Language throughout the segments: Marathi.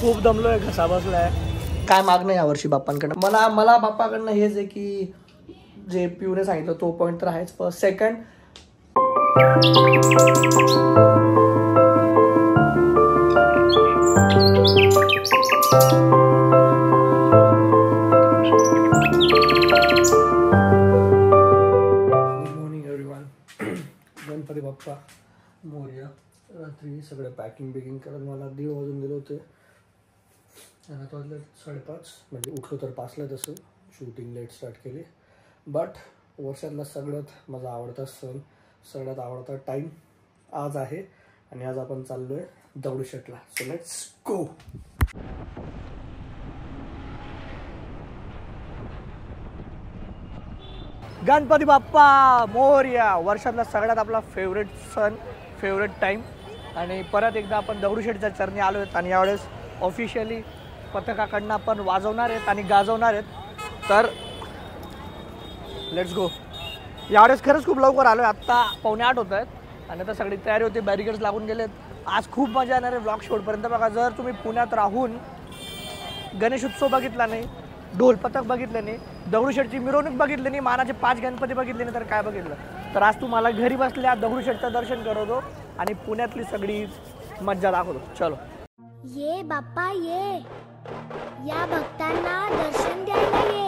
खूप दमलोय, घसा बसलाय. काय मागणं यावर्षी बाप्पांकडनं? मला बाप्पाकडनं हेच आहे की जे पिऊने सांगितलं तो पॉईंट तर आहेच. First second Ganpati Bappa Morya. रात्री सगळं पॅकिंग बिकिंग करत मला 1:30 वाजून गेले होते आणि आता वाजले 5:30. म्हणजे उठलो तर 5ला. तसं शूटिंग लेट स्टार्ट केली. बट वर्षातला सगळ्यात माझा आवडता सण, सगळ्यात आवडता टाईम आज आहे आणि आज आपण चाललो आहे दगडूशेठला. So let's go. Ganpati Bappa Morya. वर्षातला सगळ्यात आपला फेवरेट सण, फेवरेट टाईम. आणि परत एकदा आपण दगडूशेठच्या चरणी आलो आहेत आणि यावेळेस ऑफिशियली पथकाकडनं आपण वाजवणार आहेत आणि गाजवणार आहेत. तर लेट्स गो. यावेळेस खरंच खूप लवकर आलो आहे. आत्ता 7:45 होत आहेत आणि आता सगळी तयारी होती. बॅरिकेड्स लागून गेलेत. आज खूप मजा येणार आहे व्लॉग शेवटपर्यंत बघा. जर तुम्ही पुण्यात राहून गणेश उत्सव बघितला नाही, ढोल पथक बघितलं नाही, दगडूशेठची मिरवणूक बघितली नाही, मानाचे 5 गणपती बघितले नाही, तर काय बघितलं? तर आज तुम्हाला घरी बसल्या दगडूशेठचं दर्शन करवतो आणि पुण्यातली सगळी मज्जा दाखवतो. चलो ये बाप्पा ये, या भक्तांना दर्शन द्यायला ये.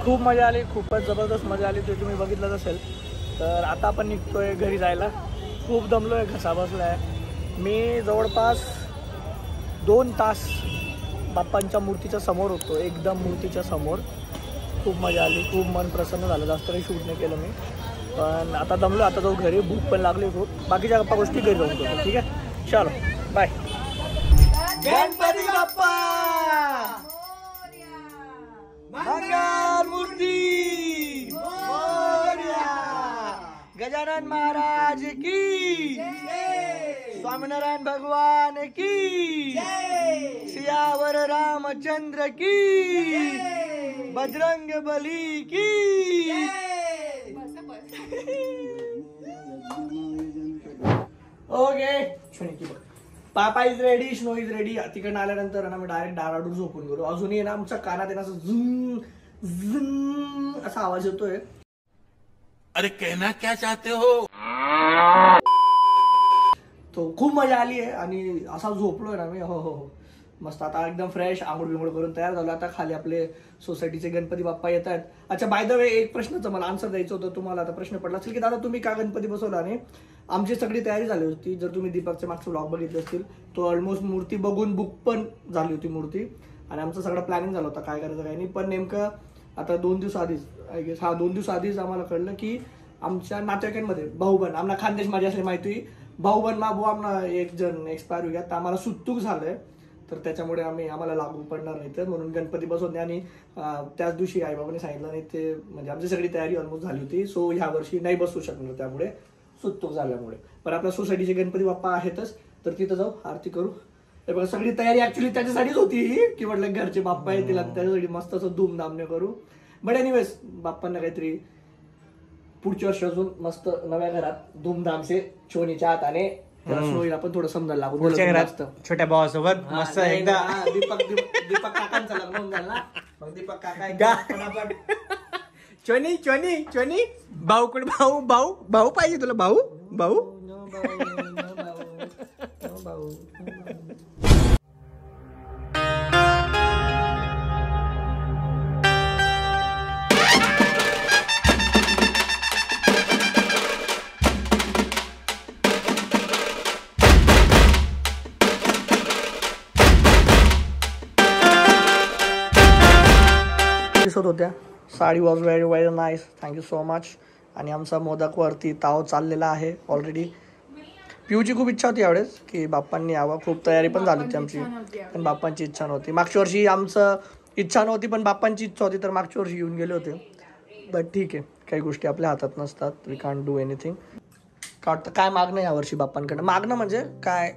खूप मजा आली, खूपच जबरदस्त मजा आली. ते तुम्ही बघितलंच असेल. तर आता आपण निघतोय घरी जायला. खूप दमलोय, घसा बसलाय. मी जवळपास 2 तास बाप्पांच्या मूर्तीच्या समोर होतो, एकदम मूर्तीच्या समोर. खूप मजा आली, खूप मन प्रसन्न झालं. जास्त काही शूट नाही केलं मी, पण आता दमलो. आता जाऊ घरी, भूक पण लागली खूप. बाकीच्या गप्पा गोष्टी घरी जाऊन करतो. ठीक आहे, चलो बाय. गणपती बाप्पा मंगल मूर्ती मोरया. गजानन महाराज की, स्वामीनारायण भगवान की, सियावर रामचंद्र की, बजरंग बली की. Okay, papa is ready, snow is ready. तिकडनं आल्यानंतर आम्ही डायरेक्ट डाराडूर झोपून गेलो. अजूनही ना आमच्या कानात आहे ना असं झुम झुम असा आवाज येतोय. अरे कहना क्या चाहते हो? तो खूप मजा आली आहे आणि असा झोपलोय ना मी. हो हो हो, मस्त. आता एकदम फ्रेश, आंघोळ बिंघोळ करून तयार झालो. आता खाली आपले सोसायटीचे गणपती बाप्पा येत आहेत. अच्छा, बाय द वे, एक प्रश्नाचं मला आन्सर द्यायचं होतं तुम्हाला. आता प्रश्न पडला असेल की दादा तुम्ही का गणपती बसवला? आणि आमची सगळी तयारी झाली होती. जर तुम्ही दीपकचे मागचे व्लॉग बघितले असतील, तो ऑलमोस्ट मूर्ती बघून बुक पण झाली होती मूर्ती. आणि आमचं सगळं प्लॅनिंग झालं होतं काय करायचं काय नाही. पण नेमकं आता 2 दिवस आधीच, आय गेस 2 दिवस आधीच आम्हाला कळलं की आमच्या नातेवाईकांमध्ये भाऊबंद, आम्हाला खानदेश माझी असली माहिती, भाऊबंद माबू आम्हाला एक जण एक्सपायर होऊया. तर आम्हाला सुतूक झालंय. तर त्याच्यामुळे आम्हाला लागू पडणार नाही. तर म्हणून गणपती बसवणे आणि त्याच दिवशी आईबाबांनी सांगितलं नाही ते, म्हणजे आमची सगळी तयारी ऑलमोस्ट झाली होती. सो ह्या वर्षी नाही बसवू शकणार त्यामुळे, सुतूक झाल्यामुळे. पण आपल्या सोसायटीचे गणपती बाप्पा आहेतच, तर तिथं जाऊ आरती करू. हे बघा, सगळी तयारी ऍक्च्युली त्याच्यासाठीच होती की म्हटलं घरचे बाप्पा येतील आणि त्याच्यासाठी मस्त असं धूमधामने करू. बट एनिवेज, बाप्पांना काहीतरी पुढच्या वर्षी अजून मस्त नव्या घरात धूमधामचे छोनीच्या हाताने सोयीला पण थोडं समजायला लागून छोट्या भावासोबत मस्त एकदा दीपक काकांचं लग्न होऊन झालं. मग दीपक काका चोनी चोनी चोनी भाऊ कुठे भाऊ भाऊ भाऊ पाहिजे तुला भाऊ भाऊ दिसत होत्या. Sari was very very nice, thank you so much. आणि आमचा मोदकवरती ताव चाललेला आहे ऑलरेडी. पिऊची खूप इच्छा होती यावेळेस की बाप्पांनी यावं, खूप तयारी पण झाली होती आमची, पण बाप्पांची इच्छा नव्हती. मागच्या वर्षी आमचं इच्छा नव्हती पण बाप्पांची इच्छा होती, तर मागच्या वर्षी येऊन गेले होते. बट ठीक आहे, काही गोष्टी आपल्या हातात नसतात, वी कांट डू एनिथिंग. काय मागणं यावर्षी बाप्पांकडे, मागणं म्हणजे काय,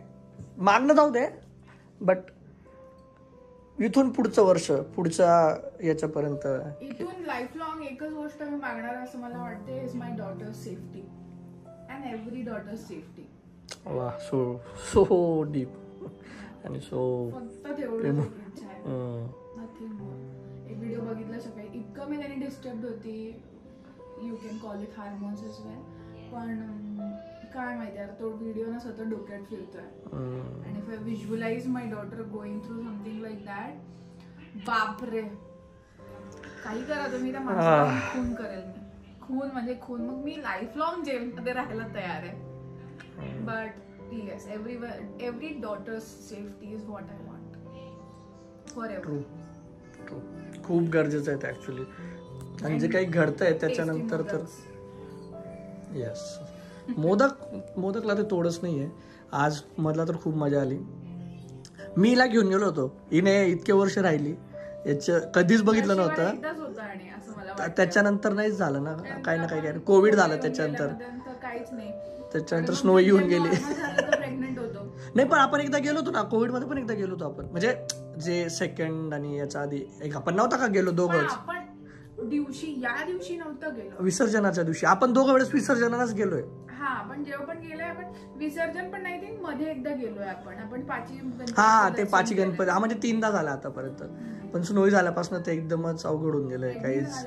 मागणं जाऊ दे, बट इथून पुढचं वर्ष, पुढच्या याच्यापर्यंत इथून लाईफ लॉंग एकच गोष्ट मी मागणार असं मला वाटते, is my daughter safety and every daughter safety. वा, सो सो डीप आणि सो फक्त तेवढं इच्छा आहे, नथिंग मोर. एक व्हिडिओ बघितला सकाळी, इतकं मी त्याने डिस्टर्ब होती, you can call it hormones as well, पण काय माहिती यार, तो व्हिडिओ ना सतत डोक्यात फिरतोय. आणि if I visualise my daughter going through something like that, बापरे, काही करा तुम्ही, त्या माणसाला खून करेल मी, खून म्हणजे खून. मग मी लाईफ लॉंग जेलमध्ये राहायला तयार आहे. But yes, every daughter's safety is what I want for ever. खूप गरजेचं आहे ऍक्च्युली. आणि जे काही घडतंय त्याच्यानंतर तर येस, मोदकला ते तोडच नाहीये. आज मला तर खूप मजा आली. मी हिला घेऊन गेलो होतो, हिने इतके वर्ष राहिली, याच्या कधीच बघितलं नव्हतं. त्याच्यानंतर नाहीच झालं ना, काही ना काही कोविड झालं त्याच्यानंतर, काहीच नाही. त्याच्यानंतर स्नो येऊन गेली. प्रेग्नेंट होतो नाही, पण आपण एकदा गेलो होतो ना, कोविड मध्ये पण एकदा गेलो होतो आपण, म्हणजे जे सेकंड आणि याच्या आधी एक आपण नव्हता का गेलो दोघंच दिवशी, या दिवशी नव्हतं गेलो, विसर्जनाच्या दिवशी. आपण दोघं वेळेस विसर्जनालाच गेलोय. हा, पण जेव्हा पण गेलोय आपण, विसर्जन पण नाही, ते मध्ये एकदा गेलोय आपण पाची गणपती. हा, ते पाची गणपती, हा म्हणजे 3दा झाला आतापर्यंत. पण स्नोई झाल्यापासून ते एकदमच अवघड होऊन गेलंय, काहीच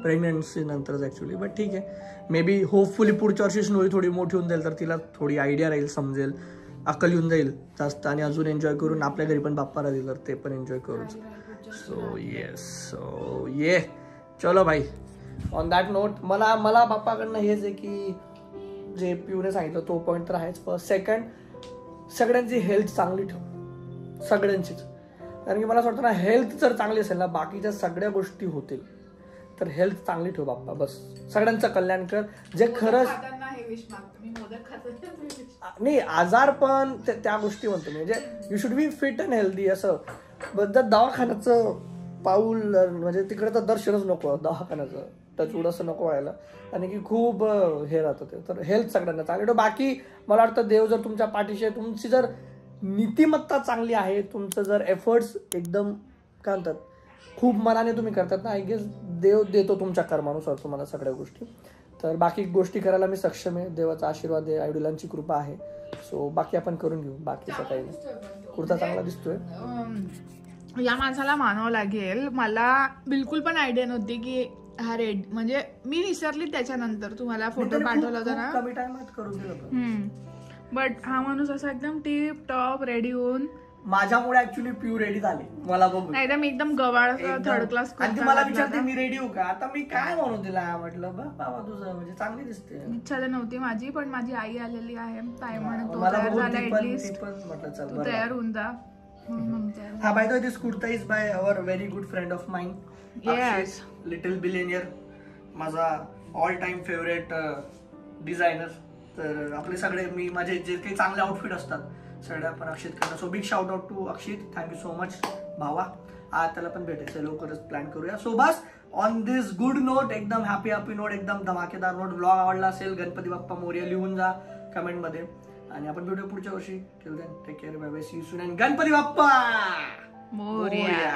प्रेग्नन्सी नंतरच ऍक्च्युली. बट ठीक आहे, मे बी होपफुली पुढच्या वर्षी स्नोई थोडी मोठी होऊन जाईल, तर तिला थोडी आयडिया राहील, समजेल, अक्कल येऊन जाईल जास्त, आणि अजून एन्जॉय करून आपल्या घरी पण बाप्पा राहील तर ते पण एन्जॉय करू. सो येस, सो ये चलो भाई. ऑन दॅट नोट, मला बाप्पाकडनं हेच आहे की जे पिऊने सांगितलं तो पॉईंट तर आहेच. फर्स्ट, सेकंड, सगळ्यांची हेल्थ चांगली ठेव, सगळ्यांचीच. कारण की मला असं वाटतं ना, हेल्थ जर चांगली असेल ना, बाकीच्या सगळ्या गोष्टी होतील. तर हेल्थ चांगली ठेव बाप्पा, बस सगळ्यांचं कल्याण कर. जे खरंच नाही, आजार पण त्या गोष्टी म्हणतो, म्हणजे you should be fit and healthy. असं जर दवाखान्याचं पाऊल म्हणजे तिकडे तर दर्शनच नको, दवाखान्याचं टचवूड असं नको व्हायला, आणि की खूप हे राहतं ते. तर हेल्थ सगळ्यांना चांगली. बाकी मला वाटतं देव जर तुमच्या पाठीशी आहे, तुमची जर नीतिमत्ता चांगली आहे, तुमचं जर एफर्ट्स एकदम काय म्हणतात खूप मनाने तुम्ही करतात ना, आय गेस देव देतो तुमच्या कर्मानुसार तुम्हाला सगळ्या गोष्टी. तर बाकी गोष्टी करायला मी सक्षम आहे, देवाचा आशीर्वाद आहे, आईवडिलांची कृपा आहे. सो बाकी आपण करून घेऊ, बाकीचं काही नाही. कुर्ता चांगला दिसतोय. या माणसाला मानावं लागेल, मला बिलकुल पण आयडिया नव्हती की हा रेड, म्हणजे मी विसरली त्याच्यानंतर तुम्हाला फोटो पाठवला होता ना, कमी टाइमात करून दिलं. बट हा माणूस असा एकदम टिप टॉप रेडी होऊन, माझ्यामुळे ऍक्च्युली प्यू रेडी झाली मला बघून. नाही तर मी एकदम गवाळ थर्ड क्लास. आणि मला विचारते मी रेडी होऊ का, आता मी काय म्हणू तिला, म्हटलं बाबा तुझं म्हणजे चांगली दिसते. इच्छा तर नव्हती माझी, पण माझी आई आलेली आहे, ताई म्हणत तो तयार झाला, ऍटलीस्ट तू तयार होऊन जा. हा, by the way, this kurta is by our very good friend of mine, little billionaire, माझा ऑल टाइम फेवरेट डिझायनर. तर आपले सगळे माझे जे काही चांगले आउटफिट असतात सगळे आपण अक्षित करणं. So big shout out to Akshit, thank you so much भावा. आज त्याला पण भेटायचं, लवकरच प्लॅन करूया. सो बस ऑन दिस गुड नोट, एकदम हॅपी नोट, एकदम धमाकेदार नोट, ब्लॉग आवडला असेल गणपती बाप्पा मोरया लिहून जा कमेंटमध्ये, आणि आपण भेटूया पुढच्या वर्षी. Till then take care, bye bye, see you soon, and Ganpati Bappa Morya.